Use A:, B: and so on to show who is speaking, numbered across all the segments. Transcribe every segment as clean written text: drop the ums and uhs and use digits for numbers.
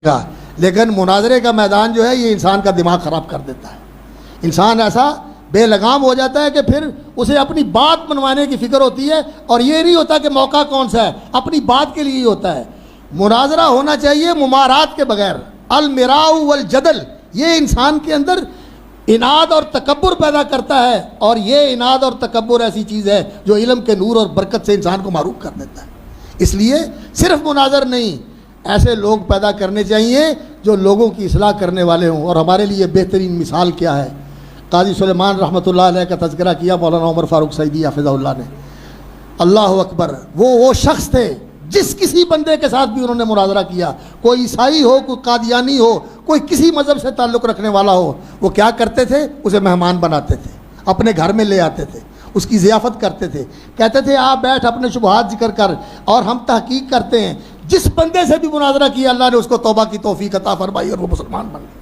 A: گا، لیکن مناظرے کا میدان جو ہے یہ انسان کا دماغ خراب کر دیتا ہے. انسان ایسا بے لگام ہو جاتا ہے کہ پھر اسے اپنی بات منوانے کی فکر ہوتی ہے، اور یہ نہیں ہوتا کہ موقع کون سا ہے، اپنی بات کے لیے ہی ہوتا ہے. مناظرہ ہونا چاہیے ممارات کے بغیر. المراء والجدل یہ انسان کے اندر اناد اور تکبر پیدا کرتا ہے، اور یہ اناد اور تکبر ایسی چیز ہے جو علم کے نور اور برکت سے انسان کو معروف کر دیتا ہے. اس لیے صرف مناظر نہیں، ایسے لوگ پیدا کرنے چاہیے جو لوگوں کی اصلاح کرنے والے ہوں. اور ہمارے لیے بہترین مثال کیا ہے؟ قاضی سلیمان رحمۃ اللہ علیہ کا تذکرہ کیا مولانا عمر فاروق سعیدی حافظہ اللہ نے. اللہ اکبر، وہ شخص تھے جس کسی بندے کے ساتھ بھی انہوں نے مناظرہ کیا، کوئی عیسائی ہو، کوئی قادیانی ہو، کوئی کسی مذہب سے تعلق رکھنے والا ہو، وہ کیا کرتے تھے؟ اسے مہمان بناتے تھے، اپنے گھر میں لے آتے تھے، اس کی ضیافت کرتے تھے، کہتے تھے آپ بیٹھ اپنے شبہات ذکر کر اور ہم تحقیق کرتے ہیں. جس بندے سے بھی مناظرہ کیا اللہ نے اس کو توبہ کی توفیق عطا فرمائی اور وہ مسلمان بن گئے.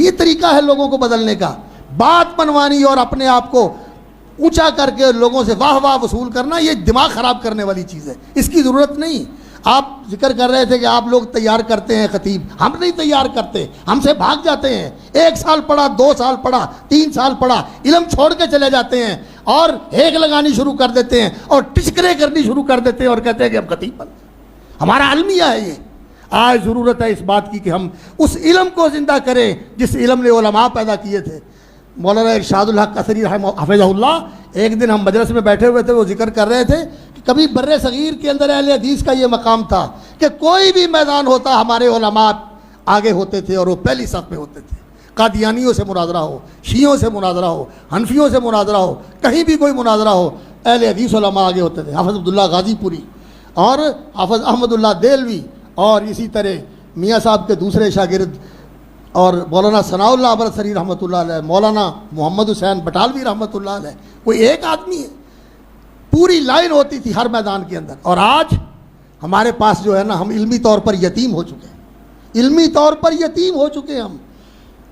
A: یہ طریقہ ہے لوگوں کو بدلنے کا، بات منوانی اور اپنے آپ کو اونچا کر کے لوگوں سے واہ واہ وصول کرنا، یہ دماغ خراب کرنے والی چیز ہے، اس کی ضرورت نہیں. آپ ذکر کر رہے تھے کہ آپ لوگ تیار کرتے ہیں خطیب، ہم نہیں تیار کرتے، ہم سے بھاگ جاتے ہیں. 1 سال پڑھا، 2 سال پڑھا، 3 سال پڑھا، علم چھوڑ کے چلے جاتے ہیں اور ہیک لگانی شروع کر دیتے ہیں اور ٹچکرے کرنی شروع کر دیتے ہیں اور کہتے ہیں کہ ہم خطیب بن گئے. ہمارا المیہ ہے یہ. آج ضرورت ہے اس بات کی کہ ہم اس علم کو زندہ کریں جس علم نے علماء پیدا کیے تھے. مولانا ارشاد الحق قصری حفظہ اللہ، ایک دن ہم مجلس میں بیٹھے ہوئے تھے، وہ ذکر کر رہے تھے کہ کبھی بر صغیر کے اندر اہل حدیث کا یہ مقام تھا کہ کوئی بھی میدان ہوتا ہمارے علماء آگے ہوتے تھے اور وہ پہلی صف میں ہوتے تھے. قادیانیوں سے مناظرہ ہو، شیعوں سے مناظرہ ہو، حنفیوں سے مناظرہ ہو، کہیں بھی کوئی مناظرہ ہو، اہل حدیث علماء آگے ہوتے تھے. حافظ عبداللہ غازی پوری اور حافظ احمد اللہ دہلوی اور اسی طرح میاں صاحب کے دوسرے شاگرد اور مولانا ثناء اللہ ابرسری رحمۃ اللہ علیہ، مولانا محمد حسین بٹالوی رحمۃ اللہ علیہ، کوئی ایک آدمی ہے. پوری لائن ہوتی تھی ہر میدان کے اندر. اور آج ہمارے پاس جو ہے نا، ہم علمی طور پر یتیم ہو چکے ہیں، علمی طور پر یتیم ہو چکے ہیں ہم.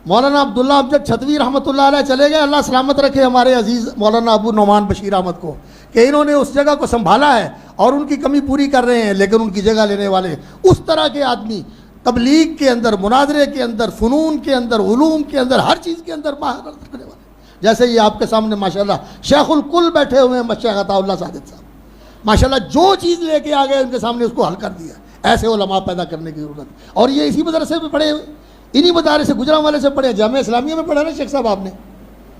A: مولانا عبداللہ امجد چھتوی رحمۃ اللہ علیہ چلے گئے، اللہ سلامت رکھے ہمارے عزیز مولانا ابو نعمان بشیر احمد کو، کہ انہوں نے اس جگہ کو سنبھالا ہے اور ان کی کمی پوری کر رہے ہیں. لیکن ان کی جگہ لینے والے اس طرح کے آدمی تبلیغ کے اندر، مناظرے کے اندر، فنون کے اندر، علوم کے اندر، ہر چیز کے اندر ماہر رکھنے والے، جیسے یہ آپ کے سامنے ماشاءاللہ شیخ الکل بیٹھے ہوئے ہیں، شیخ عطا اللہ ساجد صاحب، ماشاءاللہ جو چیز لے کے آ گئے ان کے سامنے اس کو حل کر دیا. ایسے علماء پیدا کرنے کی ضرورت. اور یہ اسی مدرسے میں پڑھے ہوئے، انہی مدارس سے گجرانوالے سے پڑھے، جامعہ اسلامیہ میں پڑھا نا شیخ صاحب آپ نے.